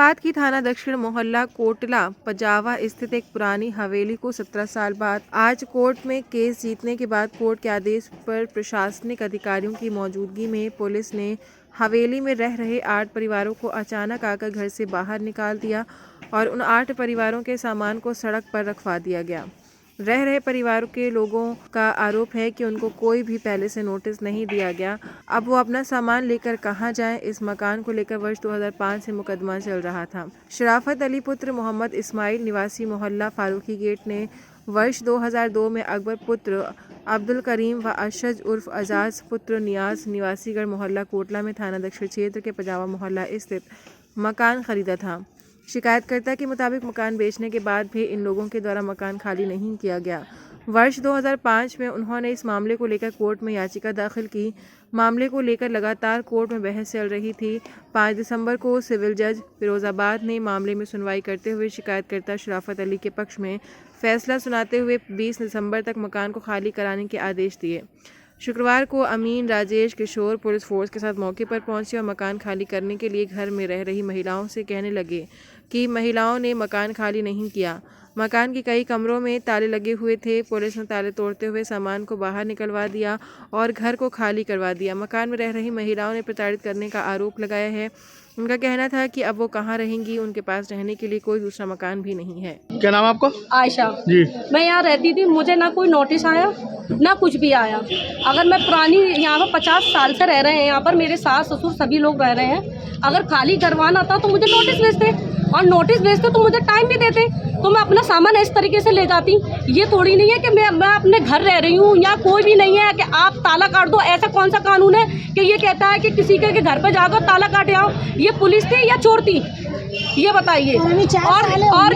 फिरोजाबाद की थाना दक्षिण मोहल्ला कोटला पजावा स्थित एक पुरानी हवेली को 17 साल बाद आज कोर्ट में केस जीतने के बाद कोर्ट के आदेश पर प्रशासनिक अधिकारियों की मौजूदगी में पुलिस ने हवेली में रह रहे 8 परिवारों को अचानक आकर घर से बाहर निकाल दिया और उन 8 परिवारों के सामान को सड़क पर रखवा दिया गया। रह रहे परिवारों के लोगों का आरोप है कि उनको कोई भी पहले से नोटिस नहीं दिया गया। अब वो अपना सामान लेकर कहां जाएं, इस मकान को लेकर वर्ष 2005 से मुकदमा चल रहा था। शराफत अली पुत्र मोहम्मद इस्माइल निवासी मोहल्ला फारूकी गेट ने वर्ष 2002 में अकबर पुत्र अब्दुल करीम व अशज उर्फ अजाज पुत्र नियाज निवासीगढ़ मोहल्ला कोटला में थाना दक्षिण क्षेत्र के पजावा मोहल्ला स्थित मकान खरीदा था। शिकायतकर्ता के मुताबिक मकान बेचने के बाद भी इन लोगों के द्वारा मकान खाली नहीं किया गया। वर्ष 2005 में उन्होंने इस मामले को लेकर कोर्ट में याचिका दाखिल की। मामले को लेकर लगातार कोर्ट में बहस चल रही थी। 5 दिसंबर को सिविल जज फिरोजाबाद ने मामले में सुनवाई करते हुए शिकायतकर्ता शराफत अली के पक्ष में फैसला सुनाते हुए 20 दिसंबर तक मकान को खाली कराने के आदेश दिए। शुक्रवार को अमीन, राजेश, किशोर पुलिस फोर्स के साथ मौके पर पहुंचे और मकान खाली करने के लिए घर में रह रही महिलाओं से कहने लगे कि महिलाओं ने मकान खाली नहीं किया। मकान के कई कमरों में ताले लगे हुए थे। पुलिस ने ताले तोड़ते हुए सामान को बाहर निकलवा दिया और घर को खाली करवा दिया। मकान में रह रही महिलाओं ने प्रताड़ित करने का आरोप लगाया है। उनका कहना था कि अब वो कहाँ रहेंगी, उनके पास रहने के लिए कोई दूसरा मकान भी नहीं है। क्या नाम है आपका? आयशा जी। मैं यहाँ रहती थी, मुझे ना कोई नोटिस आया ना कुछ भी आया। अगर मैं पुरानी यहाँ पर 50 साल से रह रहे हैं, यहाँ पर मेरे सास ससुर सभी लोग रह रहे हैं। अगर खाली करवाना था तो मुझे नोटिस भेजते और नोटिस भेजते तो मुझे टाइम भी देते तो मैं अपना सामान इस तरीके से ले जाती। ये थोड़ी नहीं है कि मैं अपने घर रह रही हूँ, यहाँ कोई भी नहीं है कि आप ताला काट दो। ऐसा कौन सा कानून है कि ये कहता है कि किसी के घर पर जाकर ताला काटे आओ? ये पुलिस थी या चोर थी, ये बताइए। और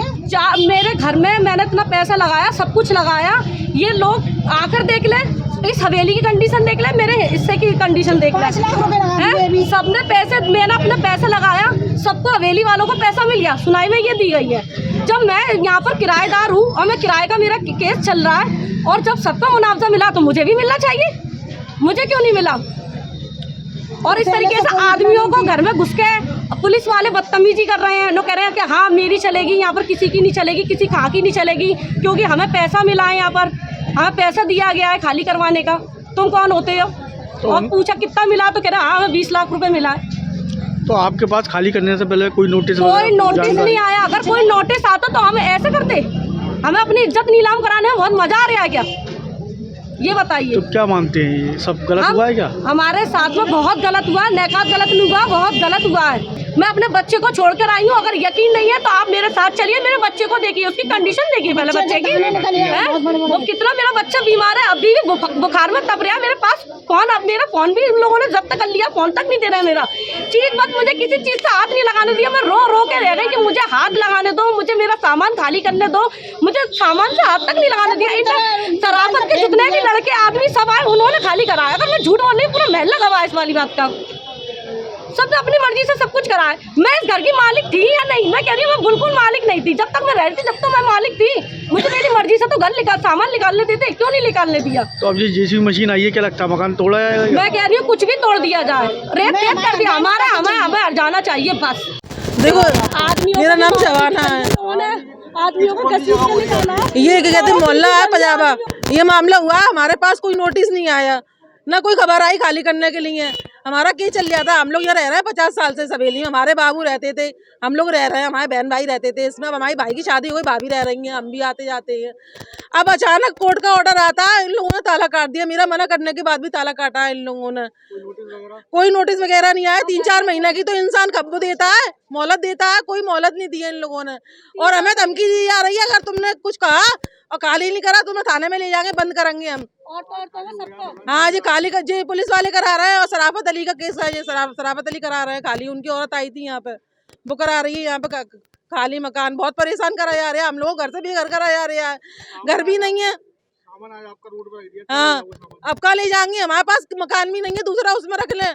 मेरे घर में मैंने इतना पैसा लगाया, सब कुछ लगाया। ये लोग आकर देख ले, इस हवेली की कंडीशन देख ले, मेरे हिस्से की कंडीशन देख ले। सबने पैसे, मैंने अपने पैसे लगाया, सबको हवेली वालों को पैसा मिल गया। सुनाई में ये दी गई है। जब मैं यहाँ पर किराएदार हूँ और मैं किराए का मेरा केस चल रहा है और जब सबका मुआवजा मिला तो मुझे भी मिलना चाहिए, मुझे क्यों नहीं मिला? और इस तरीके से आदमियों को घर में घुस के पुलिस वाले बदतमीजी कर रहे हैं। लोग कह रहे हैं कि हाँ मेरी चलेगी, यहाँ पर किसी की नहीं चलेगी, किसी खां की नहीं चलेगी, क्योंकि हमें पैसा मिला है, यहाँ पर हमें पैसा दिया गया है खाली करवाने का। तुम कौन होते हो? और पूछा कितना मिला तो कह रहे हाँ हमें 20 लाख रुपए मिला है। तो आपके पास खाली करने से पहले कोई नोटिस नहीं आया? अगर कोई नोटिस आता तो हमें ऐसे करते? हमें अपनी इज्जत नीलाम कराने में बहुत मजा आ रहा है क्या, ये बताइए। तो क्या मानते हैं, ये सब गलत हुआ है क्या? हमारे साथ में बहुत गलत हुआ है, नकात गलत नहीं हुआ, बहुत गलत हुआ है। मैं अपने बच्चे को छोड़कर आई हूँ। अगर यकीन नहीं है तो आप मेरे साथ चलिए, मेरे बच्चे को देखिए, उसकी कंडीशन देखिए पहले बच्चे की। वो कितना, मेरा बच्चा बीमार है, अभी भी बुखार में तप रहा है। मेरे पास फोन, अब मेरा फोन भी इन लोगों ने जब्त कर लिया, फोन तक नहीं दे रहा है मेरा। चीज मत, मुझे किसी चीज से हाथ नहीं लगाने दिया। मैं रो रो के रह गई कि मुझे हाथ लगाने दो, मुझे मेरा सामान खाली करने दो, मुझे सामान से हाथ तक नहीं लगाने दिया। शराफत के जितने भी लड़के आदमी सब आए, उन्होंने खाली कराया। अगर मैं झूठ बोल रही, पूरा महल्ला गवाह इस वाली बात का। सबने अपनी मर्जी से सब कुछ कराया। मैं इस घर की मालिक थी या नहीं? मैं कह रही हूँ मैं बिल्कुल मालिक नहीं थी। जब तक मैं रहती थी, जब तक मैं मालिक थी, मुझे मेरी मर्जी से तो घर सामान निकालने देते, क्यों नहीं निकालने दिया? तो अब ये जेसीबी मशीन आई है, क्या लगता है मकान तोड़ा जाएगा? मैं कह रही हूँ कुछ भी तोड़ दिया जाए, रेत कर दिया। हमें हट जाना चाहिए बस। देखो मेरा नाम शबाना है। आदमियों को ये क्या कहते हैं, मोहल्ला है पजावा। ये मामला हुआ, हमारे पास कोई नोटिस नहीं आया, ना कोई खबर आई खाली करने के लिए। हमारा क्या चल जाता, हम लोग यहाँ रह रहे हैं 50 साल से सवेली में। हमारे बाबू रहते थे, हम लोग रह रहे हैं, हमारे बहन भाई रहते थे। इसमें अब हमारी भाई की शादी हो गई, भाभी रह रही हैं, हम भी आते जाते हैं। अब अचानक कोर्ट का ऑर्डर आता है, इन लोगों ने ताला काट दिया। मेरा मना करने के बाद भी ताला काटा है इन लोगों ने। कोई नोटिस वगैरह नहीं आया। 3-4 महीने की तो इंसान कब देता है, मोहलत देता है, कोई मोहलत नहीं दी है इन लोगों ने। और हमें धमकी दी जा रही है, अगर तुमने कुछ कहा और खाली नहीं करा तुम्हें थाने में ले जाके बंद करेंगे हम। हाँ जी, खाली का जी पुलिस वाले करा रहे हैं। और शराफत अली का केस है, ये शराफत अली करा रहे हैं खाली। उनकी औरत आई थी यहाँ पे, वो करा रही है यहाँ पे खाली मकान। बहुत परेशान करा जा रहा है, हम लोग घर से भी घर करा जा रहा है, घर भी नहीं है। हाँ, अब कहाँ ले जाएंगे? हमारे पास मकान भी नहीं है, दूसरा उसमें रख लें।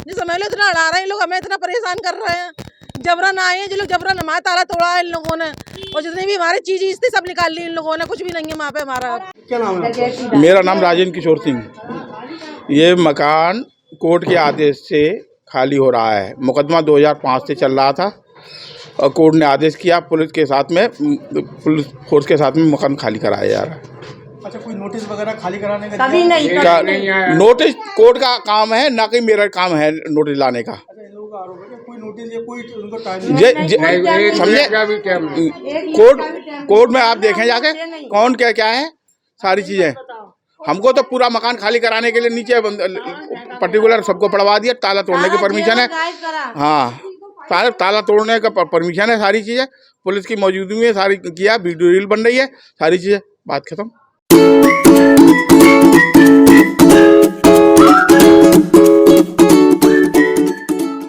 जिस समय लोग इतना अड़ा रहे हैं, लोग हमें इतना परेशान कर रहे हैं। जबरन आए हैं जो लोग, जबरन हमारा ताला तोड़ा है इन लोगों ने, और जितनी भी हमारी चीज़ थी सब निकाल ली इन लोगों ने। कुछ भी नहीं है वहाँ पे हमारा। क्या नाम है? मेरा नाम राजेंद्र किशोर सिंह। ये मकान कोर्ट के आदेश से खाली हो रहा है। मुकदमा 2005 से चल रहा था और कोर्ट ने आदेश किया पुलिस के साथ में, पुलिस फोर्स के साथ में मकान खाली कराया जा रहा है। अच्छा, कोई नोटिस वगैरह खाली कराने का कभी नहीं, का नोटिस कोर्ट का काम है, ना कि मेरा काम है नोटिस लाने का। अच्छा, इन लोगों का आरोप है कि कोई नोटिस या कोई उनको टाइम समझे, कोर्ट में आप देखें जाके कौन क्या क्या है सारी चीजें। हमको तो पूरा मकान खाली कराने के लिए नीचे पर्टिकुलर सबको पढ़वा दिया, ताला तोड़ने की परमिशन है। हाँ, ताला तोड़ने का परमिशन है, सारी चीजें पुलिस की मौजूदगी में सारी किया, वीडियो रील बन रही है, सारी चीजें, बात खत्म।